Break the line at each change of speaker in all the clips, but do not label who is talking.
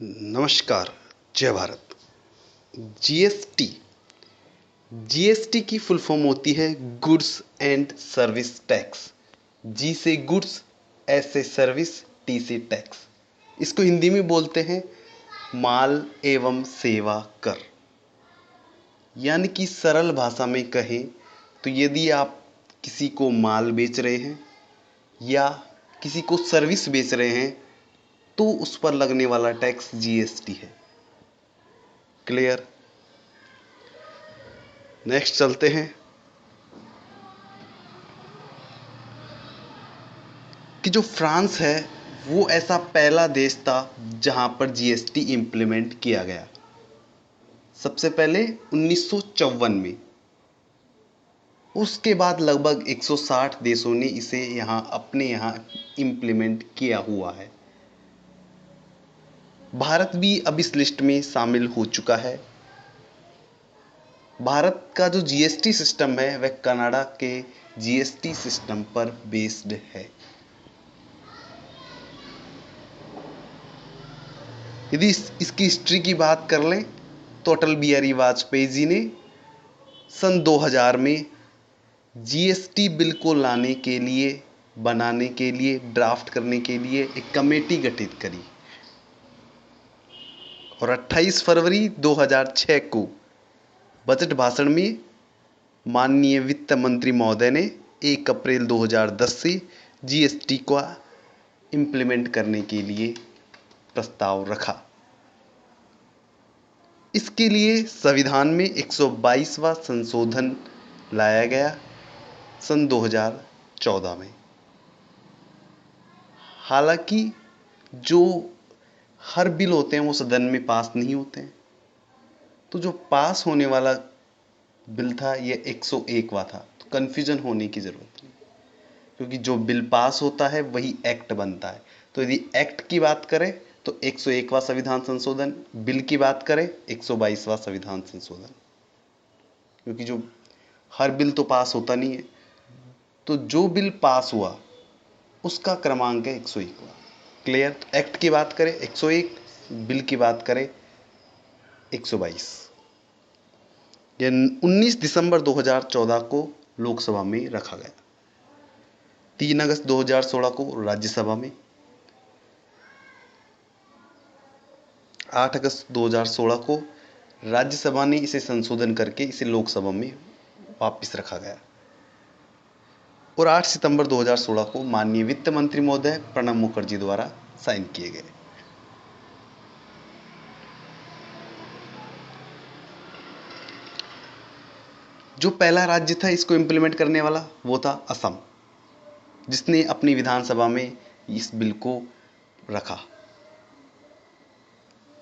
नमस्कार। जय Bharat. GST GST की फुल फॉर्म होती है गुड्स एंड सर्विस टैक्स। जी से गुड्स, एस से सर्विस, टी से टैक्स। इसको हिंदी में बोलते हैं माल एवं सेवा कर। यानी कि सरल भाषा में कहें तो यदि आप किसी को माल बेच रहे हैं या किसी को सर्विस बेच रहे हैं तो उस पर लगने वाला टैक्स जीएसटी है। क्लियर? नेक्स्ट चलते हैं कि जो फ्रांस है वो ऐसा पहला देश था जहां पर जीएसटी इंप्लीमेंट किया गया। सबसे पहले 1954 में। उसके बाद लगभग 160 देशों ने इसे अपने यहाँ इंप्लीमेंट किया हुआ है। भारत भी अब इस लिस्ट में शामिल हो चुका है। भारत का जो जीएसटी सिस्टम है वह कनाडा के जीएसटी सिस्टम पर बेस्ड है। यदि इसकी हिस्ट्री की बात कर लें तो अटल बिहारी वाजपेयी जी ने सन 2000 में जीएसटी बिल को बनाने के लिए, ड्राफ्ट करने के लिए एक कमेटी गठित करी और 28 फरवरी 2006 को बजट भाषण में माननीय वित्त मंत्री महोदय ने 1 अप्रैल 2010 से जीएसटी को इम्प्लीमेंट करने के लिए प्रस्ताव रखा। इसके लिए संविधान में 122वां संशोधन लाया गया सन 2014 में। हालांकि जो हर बिल होते हैं वो सदन में पास नहीं होते हैं, तो जो पास होने वाला बिल था ये 101वां था। तो कन्फ्यूजन होने की ज़रूरत नहीं, क्योंकि जो बिल पास होता है वही एक्ट बनता है। तो यदि एक्ट की बात करें तो 101वां संविधान संशोधन, बिल की बात करें 122वां संविधान संशोधन। क्योंकि जो हर बिल तो पास होता नहीं है, तो जो बिल पास हुआ उसका क्रमांक है 101वां। क्लियर? तो एक्ट की बात करें 101, बिल की बात करें 122। यह 19 दिसंबर 2014 को लोकसभा में रखा गया। 3 अगस्त 2016 को राज्यसभा में, 8 अगस्त 2016 को राज्यसभा ने इसे संशोधन करके इसे लोकसभा में वापस रखा गया और 8 सितंबर 2016 को माननीय वित्त मंत्री महोदय प्रणब मुखर्जी द्वारा साइन किए गए। जो पहला राज्य था इसको इंप्लीमेंट करने वाला वो था असम, जिसने अपनी विधानसभा में इस बिल को रखा।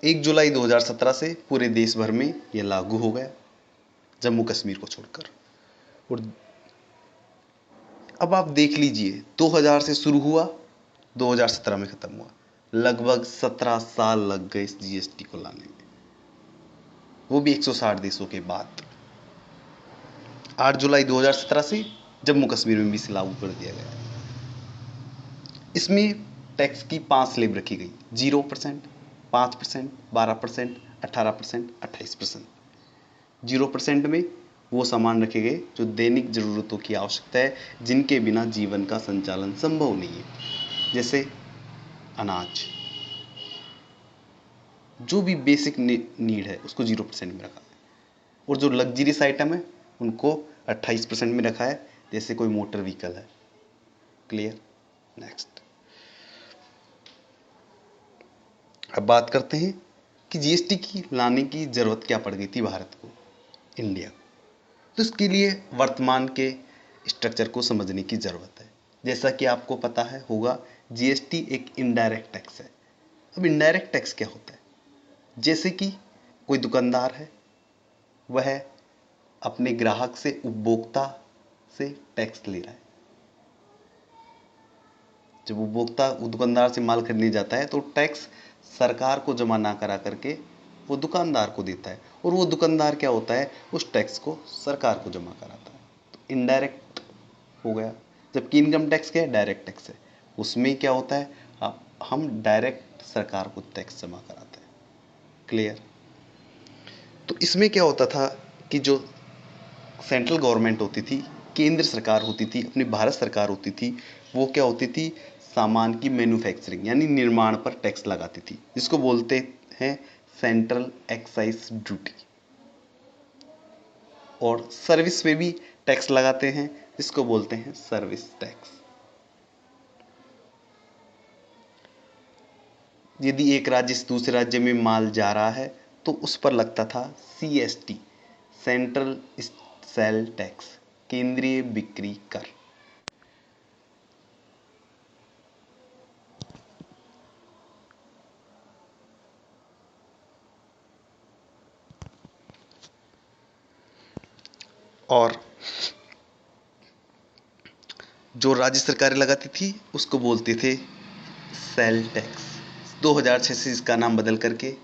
1 जुलाई 2017 से पूरे देश भर में यह लागू हो गया, जम्मू कश्मीर को छोड़कर। और अब आप देख लीजिए 2000 से शुरू हुआ, 2017 में खत्म हुआ। लगभग 17 साल लग गए इस जीएसटी को लाने में, वो भी 160 देशों के बाद। 8 जुलाई 2017 से जम्मू कश्मीर में भी इसे लागू कर दिया गया। इसमें टैक्स की 5 स्लैब रखी गई: 0%, 5%, 12%, 18%, 28%। 0% में वो सामान रखे गए जो दैनिक ज़रूरतों की आवश्यकता है, जिनके बिना जीवन का संचालन संभव नहीं है, जैसे अनाज। जो भी बेसिक नीड है उसको 0% में रखा है। और जो लग्जरियस आइटम है उनको 28% में रखा है, जैसे कोई मोटर व्हीकल है। क्लियर? नेक्स्ट अब बात करते हैं कि जीएसटी की लाने की ज़रूरत क्या पड़ गई थी भारत को, इंडिया को। तो इसके लिए वर्तमान के स्ट्रक्चर को समझने की ज़रूरत है। जैसा कि आपको पता है होगा, जीएसटी एक इनडायरेक्ट टैक्स है। अब इनडायरेक्ट टैक्स क्या होता है? जैसे कि कोई दुकानदार है, वह अपने ग्राहक से, उपभोक्ता से टैक्स ले रहा है। जब उपभोक्ता दुकानदार से माल खरीदने जाता है तो टैक्स सरकार को जमा ना करा करके वो दुकानदार को देता है, और वो दुकानदार क्या होता है, उस टैक्स को सरकार को जमा कराता है। तो इनडायरेक्ट हो गया। जबकि इनकम टैक्स क्या है? डायरेक्ट टैक्स है। उसमें क्या होता है, हम डायरेक्ट सरकार को टैक्स जमा कराते हैं। क्लियर। तो इसमें क्या होता था कि जो सेंट्रल गवर्नमेंट होती थी, केंद्र सरकार होती थी, अपनी भारत सरकार होती थी, वो क्या होती थी, सामान की मैन्युफैक्चरिंग यानी निर्माण पर टैक्स लगाती थी, जिसको बोलते हैं सेंट्रल एक्साइज ड्यूटी। और सर्विस पे भी टैक्स लगाते हैं, जिसको बोलते हैं सर्विस टैक्स। यदि एक राज्य से दूसरे राज्य में माल जा रहा है तो उस पर लगता था CST, सेंट्रल सेल टैक्स, केंद्रीय बिक्री कर। और जो राज्य सरकारें लगाती थी उसको बोलते थे सेल टैक्स। 2006 से इसका नाम बदल करके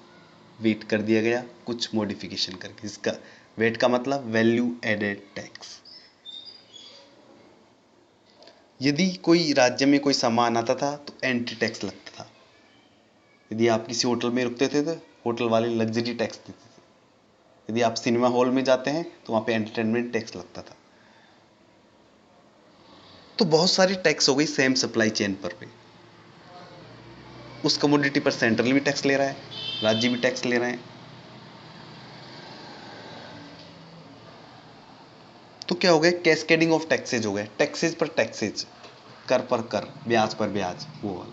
वेट कर दिया गया, कुछ मॉडिफिकेशन करके। इसका वेट का मतलब वैल्यू एडेड टैक्स। यदि कोई राज्य में कोई सामान आता था तो एंट्री टैक्स लगता था। यदि आप किसी होटल में रुकते थे तो होटल वाले लग्जरी टैक्स देते थे। यदि आप सिनेमा हॉल में जाते हैं तो वहाँ पे एंटरटेनमेंट टैक्स लगता था। तो बहुत सारी टैक्स हो गई सेम सप्लाई चेन पर भी। उस कमोडिटी पर सेंट्रल भी टैक्स ले रहा है, राज्य भी टैक्स ले रहे हैं। तो क्या हो गया, कैस्केडिंग ऑफ टैक्सेज हो गए, टैक्सेज पर टैक्सेज, कर पर कर, ब्याज पर ब्याज, वो वाला।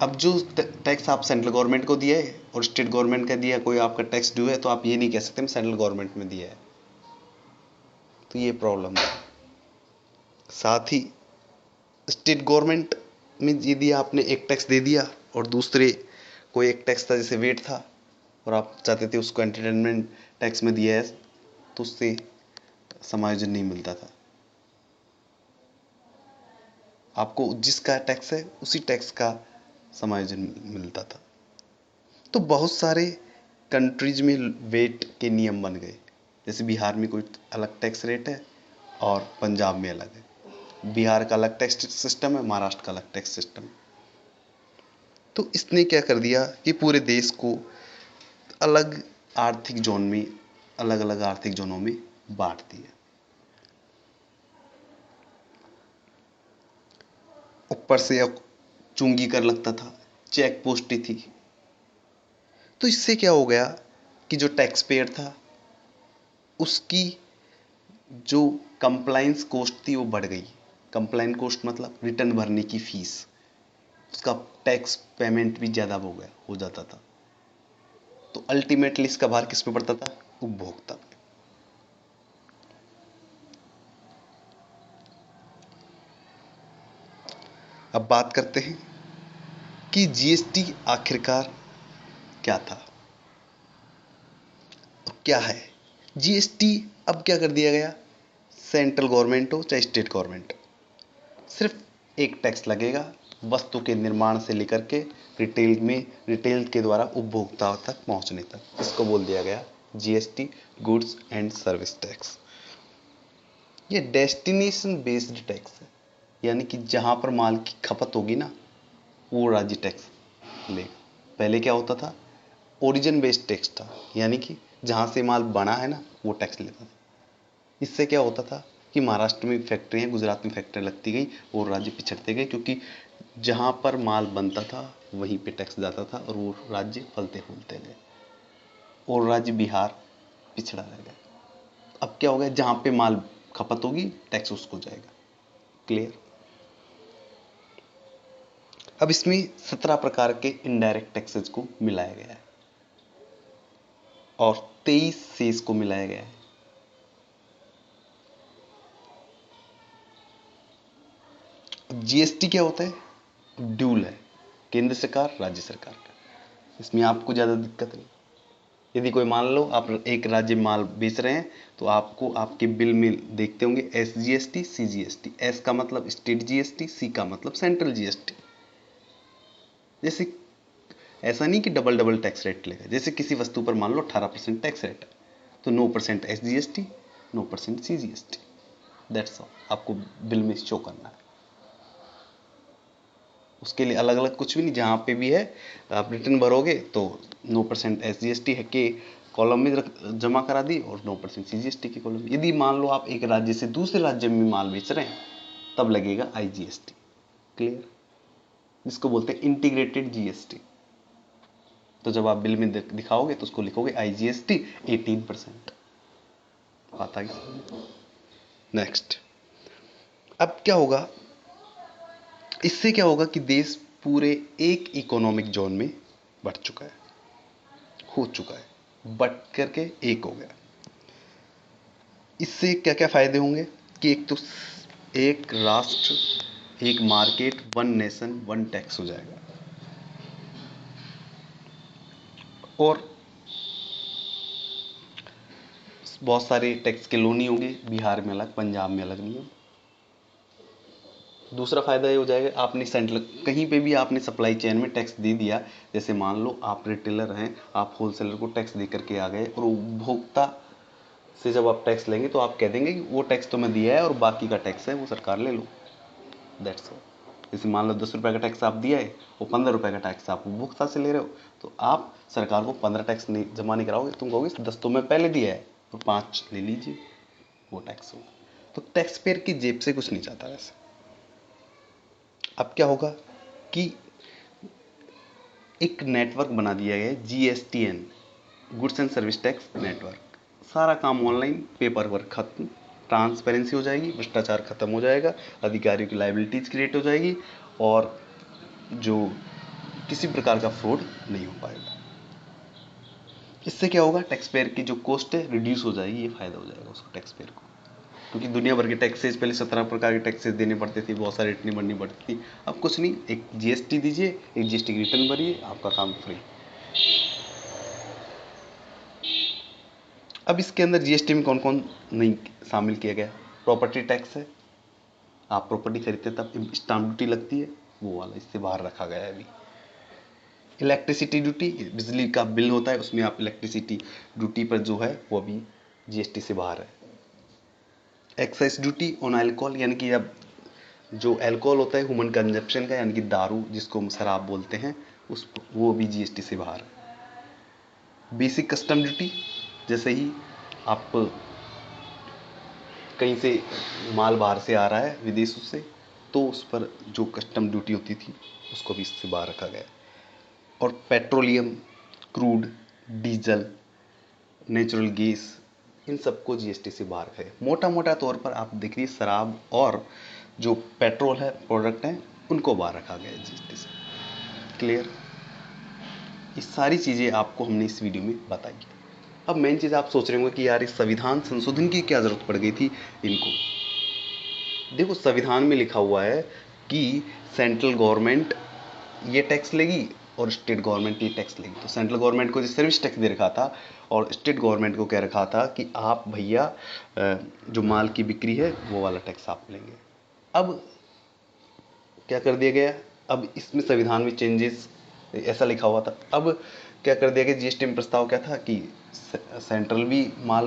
अब जो टैक्स आप सेंट्रल गवर्नमेंट को दिया है और स्टेट गवर्नमेंट का दिया, कोई आपका टैक्स ड्यू है तो आप ये नहीं कह सकते सेंट्रल गवर्नमेंट में दिया है। तो ये प्रॉब्लम है। साथ ही स्टेट गवर्नमेंट में यदि आपने एक टैक्स दे दिया और दूसरे कोई एक टैक्स था जैसे वेट था और आप चाहते थे उसको एंटरटेनमेंट टैक्स में दिया है, तो उससे समायोजन नहीं मिलता था। आपको जिसका टैक्स है उसी टैक्स का समायोजन मिलता था। तो बहुत सारे कंट्रीज में वेट के नियम बन गए। जैसे बिहार में कोई अलग टैक्स रेट है और पंजाब में अलग है। बिहार का अलग टैक्स सिस्टम है, महाराष्ट्र का अलग टैक्स सिस्टम है। तो इसने क्या कर दिया कि पूरे देश को अलग आर्थिक जोन में, अलग अलग आर्थिक जोनों में बांट दिया। ऊपर से अब चुंगी कर लगता था, चेक पोस्टी थी। तो इससे क्या हो गया कि जो टैक्स पेयर था उसकी जो कंप्लाइंस कॉस्ट थी वो बढ़ गई। कंप्लाइंस कॉस्ट मतलब रिटर्न भरने की फीस, उसका टैक्स पेमेंट भी ज़्यादा हो जाता था। तो अल्टीमेटली इसका भार किस पे पड़ता था, उपभोक्ता पे। अब बात करते हैं कि GST आखिरकार क्या था, क्या है। GST अब क्या कर दिया गया, सेंट्रल गवर्नमेंट हो चाहे स्टेट गवर्नमेंट, सिर्फ एक टैक्स लगेगा वस्तु के निर्माण से लेकर के रिटेल के द्वारा उपभोक्ताओं तक पहुंचने तक। इसको बोल दिया गया GST, goods and service tax. ये डेस्टिनेशन बेस्ड टैक्स है, यानी कि जहां पर माल की खपत होगी ना वो राज्य टैक्स लेगा। पहले क्या होता था, ओरिजिन बेस्ड टैक्स था, यानी कि जहां से माल बना है ना वो टैक्स लेता था। इससे क्या होता था कि महाराष्ट्र में फैक्ट्री है, गुजरात में फैक्ट्री लगती गई और राज्य पिछड़ते गए, क्योंकि जहां पर माल बनता था वहीं पे टैक्स जाता था और वो राज्य फलते फूलते गए और राज्य बिहार पिछड़ा रह गया। अब क्या हो गया, जहां पे माल खपत होगी टैक्स उसको जाएगा। क्लियर। अब इसमें 17 प्रकार के इनडायरेक्ट टैक्सेस को मिलाया गया है और 23 से इसको मिलाया गया है। GST क्या होता है, ड्यूल है, केंद्र सरकार राज्य सरकार का। इसमें आपको ज़्यादा दिक्कत नहीं। यदि कोई मान लो आप एक राज्य में माल बेच रहे हैं तो आपको आपके बिल में देखते होंगे SGST CGST। S का मतलब स्टेट GST, C का मतलब सेंट्रल GST। जैसे ऐसा नहीं कि डबल डबल टैक्स रेट लेगा। जैसे किसी वस्तु पर मान लो 18% टैक्स रेट है तो 9% SGST, 9% CGST, दैट्स ऑल। आपको बिल में शो करना है। उसके लिए अलग अलग कुछ भी नहीं, जहाँ पे भी है आप रिटर्न भरोगे तो 9% SGST है के कॉलम में जमा करा दी और 9% CGST के कॉलम में। यदि मान लो आप एक राज्य से दूसरे राज्य में माल बेच रहे हैं तब लगेगा IGST। क्लियर? जिसको बोलते हैं इंटीग्रेटेड GST। तो जब आप बिल में दिखाओगे तो उसको लिखोगे IGST 18%। बात आई? नेक्स्ट, अब क्या होगा, इससे क्या होगा कि देश पूरे एक इकोनॉमिक जोन में बढ़ चुका है, हो चुका है, बढ़ करके एक हो गया। इससे क्या क्या फायदे होंगे कि एक तो एक राष्ट्र, एक market, one nation one tax हो जाएगा, और बहुत सारे टैक्स के लोन ही होंगे, बिहार में अलग, पंजाब में अलग नियम। दूसरा फायदा ये हो जाएगा, आपने सेंट्रल कहीं पे भी आपने सप्लाई चेन में टैक्स दे दिया, जैसे मान लो आप रिटेलर हैं, आप होलसेलर को टैक्स दे करके आ गए, और उपभोक्ता से जब आप टैक्स लेंगे तो आप कह देंगे कि वो टैक्स तो मैं दिया है और बाकी का टैक्स है वो सरकार ले लो। That's all. जैसे मान लो 10 रुपये का टैक्स आप दिया है, वो 15 रुपये का टैक्स आप उपभोक्ता से ले रहे हो, तो आप सरकार को 15 टैक्स नहीं जमा नहीं कराओगे, तुम कहोगे 10 तो मैं पहले दिया है और 5 ले लीजिए, वो टैक्स होगा। तो टैक्स पेयर की जेब से कुछ नहीं जाता वैसे। अब क्या होगा कि एक नेटवर्क बना दिया गया है, GSTN, goods and service tax network. सारा काम ऑनलाइन, पेपर वर्क खत्म, ट्रांसपेरेंसी हो जाएगी, भ्रष्टाचार खत्म हो जाएगा, अधिकारियों की लाइबिलिटीज क्रिएट हो जाएगी, और जो किसी प्रकार का फ्रॉड नहीं हो पाएगा। इससे क्या होगा, टैक्स पेयर की जो कॉस्ट है रिड्यूस हो जाएगी, ये फायदा हो जाएगा उसको, टैक्स पेयर को। क्योंकि दुनिया भर के टैक्सेस, पहले 17 प्रकार के टैक्सेस देने पड़ते थे, बहुत सारी रिटर्न भरनी पड़ती थी। अब कुछ नहीं, एक GST दीजिए, एक GST की रिटर्न भरिए, आपका काम फ्री। अब इसके अंदर GST में कौन कौन नहीं शामिल किया गया, प्रॉपर्टी टैक्स है, आप प्रॉपर्टी खरीदते तब स्टाम्प ड्यूटी लगती है, वो वाला इससे बाहर रखा गया है अभी। इलेक्ट्रिसिटी ड्यूटी, बिजली का बिल होता है, उसमें आप इलेक्ट्रिसिटी ड्यूटी पर जो है वो अभी GST से बाहर है। एक्साइज ड्यूटी ऑन अल्कोहल, यानी कि अब जो अल्कोहल होता है ह्यूमन कंजप्शन का, यानी कि दारू जिसको हम शराब बोलते हैं, उस वो भी GST से बाहर है। बेसिक कस्टम ड्यूटी, जैसे ही आप कहीं से माल बाहर से आ रहा है विदेशों से, तो उस पर जो कस्टम ड्यूटी होती थी उसको भी इससे बाहर रखा गया। और petroleum, crude, diesel, natural gas, इन सबको GST से बाहर है। मोटा मोटा तौर पर आप देखिए, शराब और जो पेट्रोल है प्रोडक्ट हैं उनको बाहर रखा गया है GST से। क्लियर? ये सारी चीज़ें आपको हमने इस वीडियो में बताई। अब मेन चीज़ आप सोच रहे होंगे कि यार इस संविधान संशोधन की क्या ज़रूरत पड़ गई थी इनको। देखो, संविधान में लिखा हुआ है कि सेंट्रल गवर्नमेंट ये टैक्स लेगी और स्टेट गवर्नमेंट ये टैक्स लेगी। तो सेंट्रल गवर्नमेंट को सर्विस टैक्स दे रखा था और स्टेट गवर्नमेंट को कह रखा था कि आप भैया जो माल की बिक्री है वो वाला टैक्स आप लेंगे। अब क्या कर दिया गया, अब इसमें संविधान में चेंजेस, ऐसा लिखा हुआ था, अब क्या कर दिया गया, GST में प्रस्ताव क्या था कि सेंट्रल भी माल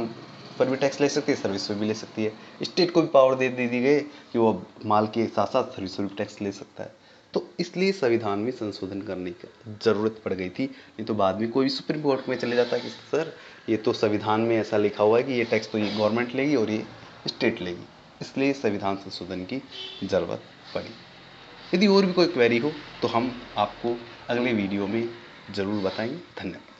पर भी टैक्स ले सकती है, सर्विस पर भी ले सकती है, स्टेट को भी पावर दे दी गई कि वो माल के साथ साथ सर्विस पर भी टैक्स ले सकता है। तो इसलिए संविधान में संशोधन करने की ज़रूरत पड़ गई थी, नहीं तो बाद में कोई भी सुप्रीम कोर्ट में चले जाता कि सर ये तो संविधान में ऐसा लिखा हुआ है कि ये टैक्स तो ये गवर्नमेंट लेगी और ये स्टेट लेगी, इसलिए संविधान संशोधन की ज़रूरत पड़ी। यदि और भी कोई क्वेरी हो तो हम आपको अगले वीडियो में ज़रूर बताएंगे। धन्यवाद।